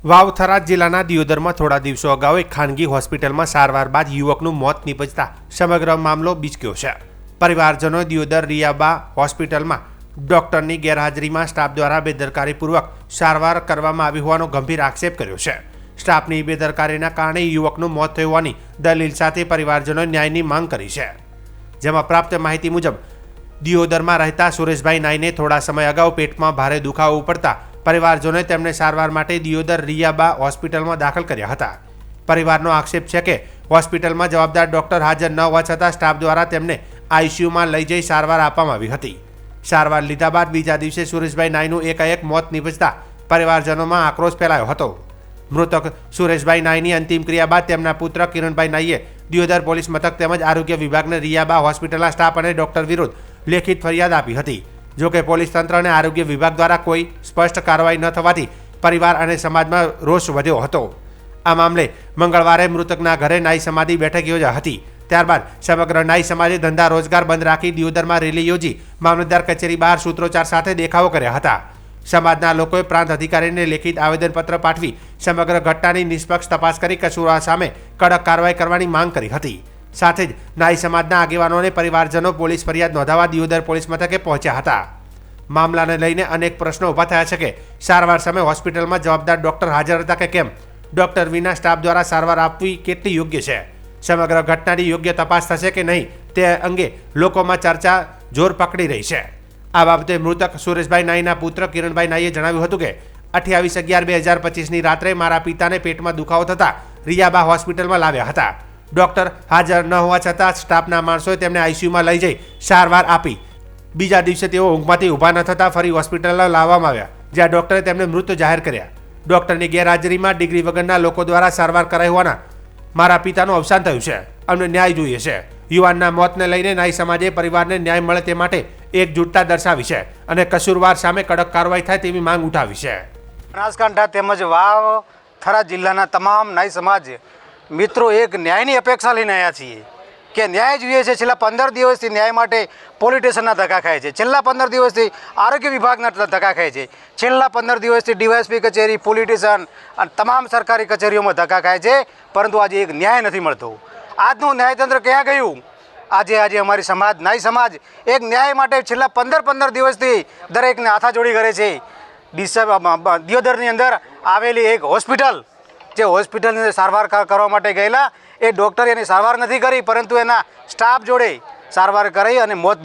વાવથરા જિલ્લાના દિયોદરમાં થોડા દિવસો અગાઉ એક ખાનગી હોસ્પિટલમાં સારવાર બાદ યુવકનું મોત નીપજતા સમગ્ર મામલો બીચક્યો છે। પરિવારજનોએ દિયોદર રિયાબા હોસ્પિટલમાં ડોક્ટરની ગેરહાજરીમાં સ્ટાફ દ્વારા બેદરકારીપૂર્વક સારવાર કરવામાં આવી હોવાનો ગંભીર આક્ષેપ કર્યો છે। સ્ટાફની બેદરકારીના કારણે યુવકનું મોત થયું હોવાની દલીલ સાથે પરિવારજનોએ ન્યાયની માંગ કરી છે। જેમાં પ્રાપ્ત માહિતી મુજબ દિયોદરમાં રહેતા સુરેશભાઈ નાઈને થોડા સમય અગાઉ પેટમાં ભારે દુખાવો ઉપડતા પરિવારજનોએ તેમને સારવાર માટે દિયોદર રિયાબા હોસ્પિટલમાં દાખલ કર્યા હતા। પરિવારનો આક્ષેપ છે કે હોસ્પિટલમાં જવાબદાર ડોક્ટર હાજર ન હોવા છતાં સ્ટાફ દ્વારા તેમને આઈસીયુમાં લઈ જઈ સારવાર આપવામાં આવી હતી। સારવાર લીધા બાદ બીજા દિવસે સુરેશભાઈ નાઈનું એકાએક મોત નીપજતા પરિવારજનોમાં આક્રોશ ફેલાયો હતો। મૃતક સુરેશભાઈ નાઈની અંતિમ ક્રિયા બાદ તેમના પુત્ર કિરણભાઈ નાઈએ દિયોદર પોલીસ મથક તેમજ આરોગ્ય વિભાગને રિયાબા હોસ્પિટલના સ્ટાફ અને ડોક્ટર વિરુદ્ધ લેખિત ફરિયાદ આપી હતી। જોકે પોલીસ તંત્ર અને આરોગ્ય વિભાગ દ્વારા કોઈ સ્પષ્ટ કાર્યવાહી ન થવાથી પરિવાર અને સમાજમાં રોષ વધ્યો હતો। આ મામલે મંગળવારે મૃતકના ઘરે નાઈ સમાધિ બેઠક યોજાઈ હતી। ત્યારબાદ સમગ્ર નાઈ સમાજે ધંધા રોજગાર બંધ રાખી દિયોદરમાં રેલી યોજી મામલતદાર કચેરી બહાર સૂત્રોચ્ચાર સાથે દેખાવો કર્યા હતા। સમાજના લોકોએ પ્રાંત અધિકારીને લેખિત આવેદનપત્ર પાઠવી સમગ્ર ઘટનાની નિષ્પક્ષ તપાસ કરી કસૂરવાર સામે કડક કાર્યવાહી કરવાની માંગ કરી હતી। સાથે જ નાઈ સમાજના આગેવાનો અને પરિવારજનો પોલીસ ફરિયાદ નોંધાવવા દિયોદર પોલીસ મથકે પહોંચ્યા હતા। મામલાને લઈને અનેક પ્રશ્નો ઊભા થયા છે કે સારવાર સમયે હોસ્પિટલમાં જવાબદાર ડોક્ટર હાજર હતા કે કેમ, ડોક્ટર વિના સ્ટાફ દ્વારા સારવાર આપવી કેટલી યોગ્ય છે, સમગ્ર ઘટનાની યોગ્ય તપાસ થશે કે નહીં તે અંગે લોકોમાં ચર્ચા જોર પકડી રહી છે। આ બાબતે મૃતક સુરેશભાઈ નાઈના પુત્ર કિરણભાઈ નાઈએ જણાવ્યું હતું કે 28/11/2025ની રાત્રે મારા પિતાને પેટમાં દુખાવો થતાં રિયાબા હોસ્પિટલમાં લાવ્યા હતા। ડોક્ટર હાજર ન હોવા છતાં સ્ટાફના માણસોએ તેમને આઈસીયુમાં લઈ જઈ સારવાર આપી। બીજા દિવસે તેઓ ઊંઘમાંથી ઊભા ન થતાં ફરી હોસ્પિટલમાં લાવવામાં આવ્યા, જ્યાં ડોક્ટરે તેમને મૃત જાહેર કર્યા। ડોક્ટરની ગેરહાજરીમાં ડિગ્રી વગરના લોકો દ્વારા સારવાર કરાઈ હોવાના મારા પિતાનું અવસાન થયું છે। અમને ન્યાય જોઈએ છે। યુવાનના મોતને લઈને નાઈ સમાજે પરિવારને ન્યાય મળે તે માટે એકજૂટતા દર્શાવી છે અને કસૂરવાર સામે કડક કાર્યવાહી થાય તેવી માંગ ઉઠાવી છે। બનાસકાંઠા તેમજ વાવથરા જિલ્લાના તમામ નાઈ સમાજ મિત્રો એક ન્યાયની અપેક્ષા લઈને આવ્યા છીએ કે ન્યાય જોઈએ છે। છેલ્લા 15 દિવસથી ન્યાય માટે પોલીસ સ્ટેશનના ધક્કા ખાય છે, છેલ્લા 15 દિવસથી આરોગ્ય વિભાગના ધક્કા ખાય છે, છેલ્લા 15 દિવસથી ડીવાયએસપી કચેરી, પોલીસ સ્ટેશન અને તમામ સરકારી કચેરીઓમાં ધક્કા ખાય છે, પરંતુ આજે એક ન્યાય નથી મળતો। આજનું ન્યાયતંત્ર ક્યાં ગયું? આજે અમારી સમાજ, નાઈ સમાજ એક ન્યાય માટે છેલ્લા 15 દિવસથી દરેકને હાથાજોડી કરે છે। દિયોદરની અંદર આવેલી એક હોસ્પિટલ, જે હોસ્પિટલની અંદર સારવાર કરવા માટે ગયેલા એ ડૉક્ટરે એની સારવાર નથી કરી, પરંતુ એના સ્ટાફ જોડે સારવાર કરી અને મોત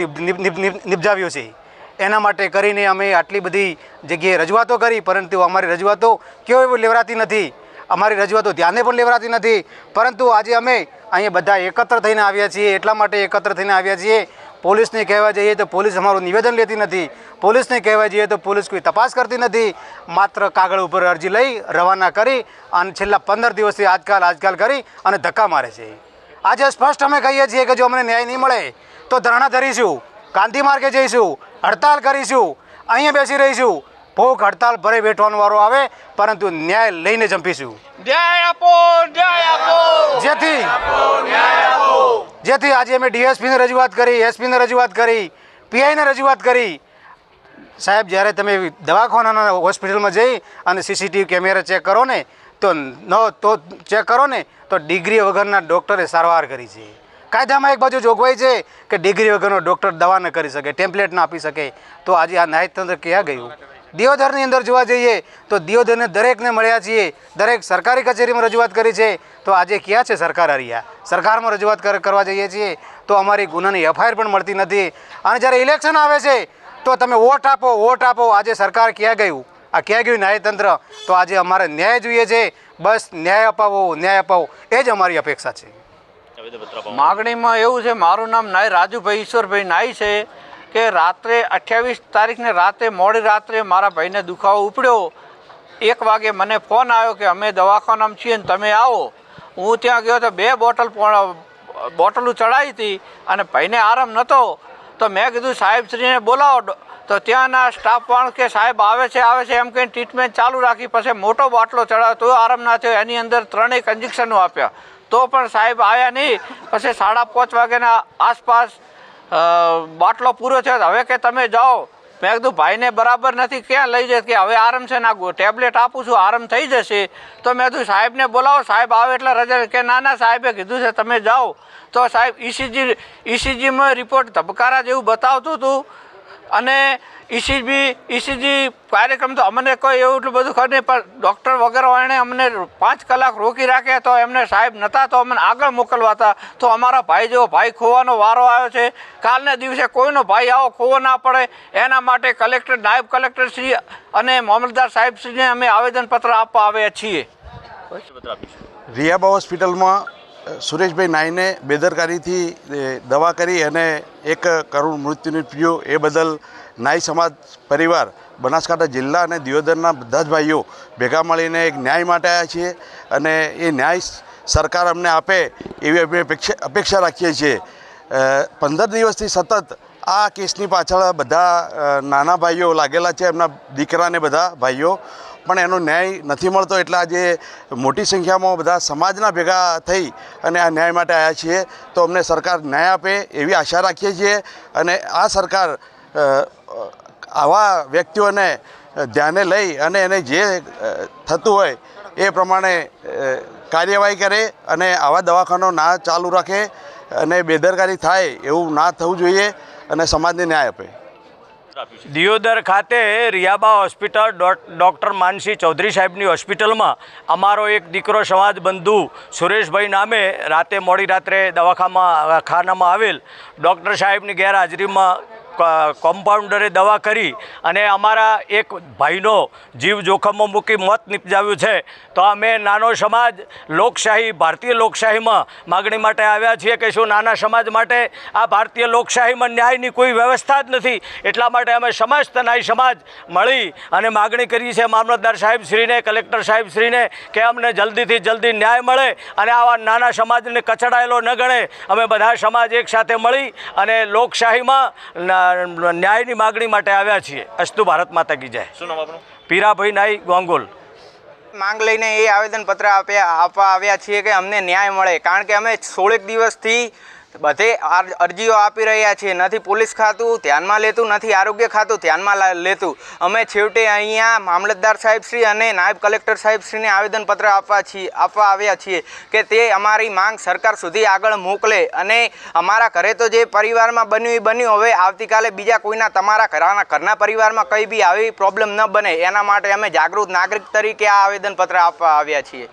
નિપજાવ્યું છે। એના માટે કરીને અમે આટલી બધી જગ્યાએ રજૂઆતો કરી, પરંતુ અમારી રજૂઆતો કેવી લેવરાતી નથી, અમારી રજૂઆતો ધ્યાને પણ લેવરાતી નથી। પરંતુ આજે અમે અહીંયા બધા એકત્ર થઈને આવ્યા છીએ, એટલા માટે એકત્ર થઈને આવ્યા છીએ। પોલીસને કહેવા જઈએ તો પોલીસ અમારું નિવેદન લેતી નથી, પોલીસને કહેવા જઈએ તો પોલીસ કોઈ તપાસ કરતી નથી, માત્ર કાગળ ઉપર અરજી લઈ રવાના કરી અને છેલ્લા 15 દિવસથી આજકાલ કરી અને ધક્કા મારે છે। આજે સ્પષ્ટ અમે કહીએ છીએ કે જો અમને ન્યાય નહીં મળે તો ધરણા ધરીશું, ગાંધી માર્ગે જઈશું, હડતાલ કરીશું, અહીંયા બેસી રહીશું, ભૂખ હડતાલ ભરે બેઠવાનો વારો આવે, પરંતુ ન્યાય લઈને જંપીશું। ન્યાય આપો, ન્યાય આપો, જેથી આજે અમે ડીએસપીને રજૂઆત કરી, એસપીને રજૂઆત કરી, પીઆઈને રજૂઆત કરી। સાહેબ, જ્યારે તમે દવાખાનાના હોસ્પિટલમાં જઈ અને સીસીટીવી કેમેરા ચેક કરો ને તો ચેક કરો ને તો ડિગ્રી વગરના ડૉક્ટરે સારવાર કરી છે। કાયદામાં એક બાજુ જોગવાઈ છે કે ડિગ્રી વગરનો ડૉક્ટર દવા ન કરી શકે, ટેમ્પલેટ ના આપી શકે, તો આજે આ ન્યાયતંત્ર ક્યાં ગયું? દિયોદરની અંદર જોવા જઈએ તો દિયોદરને દરેકને મળ્યા છીએ, દરેક સરકારી કચેરીમાં રજૂઆત કરી છે, તો આજે ક્યાં છે સરકાર? હરિયા સરકારમાં રજૂઆત કરવા જઈએ છીએ તો અમારી ગુનાની એફઆઈઆર પણ મળતી નથી, અને જ્યારે ઇલેક્શન આવે છે તો તમે વોટ આપો। આજે સરકાર ક્યાં ગયું? આ ક્યાં ગયું ન્યાયતંત્ર? તો આજે અમારે ન્યાય જોઈએ છે, બસ ન્યાય અપાવો એ જ અમારી અપેક્ષા છે। માગણીમાં એવું છે, મારું નામ નાઈ રાજુભાઈ ઈશ્વરભાઈ નાઈ છે કે રાત્રે 28 તારીખને રાતે મોડી રાત્રે મારા ભાઈને દુખાવો ઉપડ્યો। 1 વાગે મને ફોન આવ્યો કે અમે દવાખાનામાં છીએ ને તમે આવો। હું ત્યાં ગયો તો 2 બોટલો ચડાવી હતી અને ભાઈને આરામ નહોતો, તો મેં કીધું સાહેબશ્રીને બોલાવો, તો ત્યાંના સ્ટાફવાળો કે સાહેબ આવે છે એમ કહીને ટ્રીટમેન્ટ ચાલુ રાખી। પછી મોટો બાટલો ચડાવ્યો તો આરામ ના થયો, એની અંદર 3 ઇન્જેક્શનો આપ્યા તો પણ સાહેબ આવ્યા નહીં। પછી 5:30 વાગ્યાના આસપાસ બાટલો પૂરો થયો, હવે કે તમે જાઓ મેં કીધું ભાઈને બરાબર નથી, ક્યાં લઈ જાય? કે હવે આરામ છે, ના ટેબ્લેટ આપું છું, આરામ થઈ જશે. તો મેં કીધું સાહેબને બોલાવો, સાહેબ આવે એટલે રજા. કે ના સાહેબે કીધું છે તમે જાઓ. તો સાહેબ ઇસીજીમાં રિપોર્ટ ધબકારા જેવું બતાવતું હતું અને ઇસીજી કાર્યક્રમ તો અમને કોઈ એવું એટલું બધું ખબર નહીં, પણ ડૉક્ટર વગેરે એણે અમને 5 કલાક રોકી રાખ્યા. તો એમને સાહેબ નહોતા તો અમને આગળ મોકલવા હતા. તો અમારા ભાઈ જેવો ભાઈ ખોવાનો વારો આવ્યો છે. કાલના દિવસે કોઈનો ભાઈ આવો ખોવો ના પડે એના માટે કલેક્ટર, નાયબ કલેક્ટર શ્રી અને મામલતદાર સાહેબ શ્રીને અમે આવેદનપત્ર આપવા આવ્યા છીએ. રિયાબા હોસ્પિટલમાં સુરેશભાઈ નાઈને બેદરકારીથી દવા કરી અને એક કરુણ મૃત્યુ નીપજ્યું. એ બદલ નાઈ સમાજ પરિવાર બનાસકાંઠા જિલ્લા અને દિયોદરના બધા જ ભાઈઓ ભેગા મળીને એક ન્યાય માટે આવ્યા છીએ અને એ ન્યાય સરકાર અમને આપે એવી અમે અપેક્ષા રાખીએ છીએ. 15 દિવસથી સતત આ કેસની પાછળ બધા નાના ભાઈઓ લાગેલા છે, એમના દીકરાને બધા ભાઈઓ, પણ એનો ન્યાય નથી મળતો. એટલે આજે મોટી સંખ્યામાં બધા સમાજના ભેગા થઈ અને આ ન્યાય માટે આવ્યા છીએ. તો અમને સરકાર ન્યાય આપે એવી આશા રાખીએ છીએ અને આ સરકાર આવા વ્યક્તિઓને ધ્યાને લઈ અને એને જે થતું હોય એ પ્રમાણે કાર્યવાહી કરે અને આવા દવાખાનો ના ચાલુ રાખે અને બેદરકારી થાય એવું ના થવું જોઈએ અને સમાજને ન્યાય આપે. દિયોદર ખાતે રિયાબા હોસ્પિટલ ડૉક્ટર માનસી ચૌધરી સાહેબની હોસ્પિટલમાં અમારો એક દીકરો સમાજ બંધુ સુરેશભાઈ નામે રાતે મોડી રાત્રે દવાખાનામાં આવેલ ડૉક્ટર સાહેબની ગેરહાજરીમાં કમ્પાઉન્ડરે દવા કરી અને અમારા એક ભાઈનો જીવ જોખમમાં મૂકી મોત નિપજાવ્યું છે. તો અમે નાનો સમાજ લોકશાહી, ભારતીય લોકશાહીમાં માગણી માટે આવ્યા છીએ કે શું નાના સમાજ માટે આ ભારતીય લોકશાહીમાં ન્યાયની કોઈ વ્યવસ્થા જ નથી. એટલા માટે અમે સમસ્ત નાઈ સમાજ મળી અને માગણી કરી છે મામલતદાર સાહેબશ્રીને, કલેક્ટર સાહેબશ્રીને કે અમને જલ્દીથી જલ્દી ન્યાય મળે અને આવા નાના સમાજને કચડાયેલો ન ગણે. અમે બધા સમાજ એક સાથે મળી અને લોકશાહીમાં ન્યાયની માગણી માટે આવ્યા છીએ. અસ્તુ ભારત માતા કી જય. શું નામ આપનું? પીરાભાઈ નાઈ ગોંગોલ. માંગ લઈને એ આવેદનપત્ર આપવા આવ્યા છીએ કે અમને ન્યાય મળે, કારણ કે અમે 16 દિવસથી બધે અરજીઓ આપી રહ્યા છીએ. નથી પોલીસ ખાતું ધ્યાનમાં લેતું, નથી આરોગ્ય ખાતું ધ્યાનમાં લેતું. અમે છેવટે અહીંયા મામલતદાર સાહેબશ્રી અને નાયબ કલેક્ટર સાહેબશ્રીને આવેદનપત્ર આપવા આવ્યા છીએ કે તે અમારી માંગ સરકાર સુધી આગળ મોકલે અને અમારા ઘરે તો જે પરિવારમાં બન્યું એ બન્યું, હવે આવતીકાલે બીજા કોઈના તમારા ઘરના પરિવારમાં કંઈ બી આવી પ્રોબ્લેમ ન બને એના માટે અમે જાગૃત નાગરિક તરીકે આ આવેદનપત્ર આપવા આવ્યા છીએ.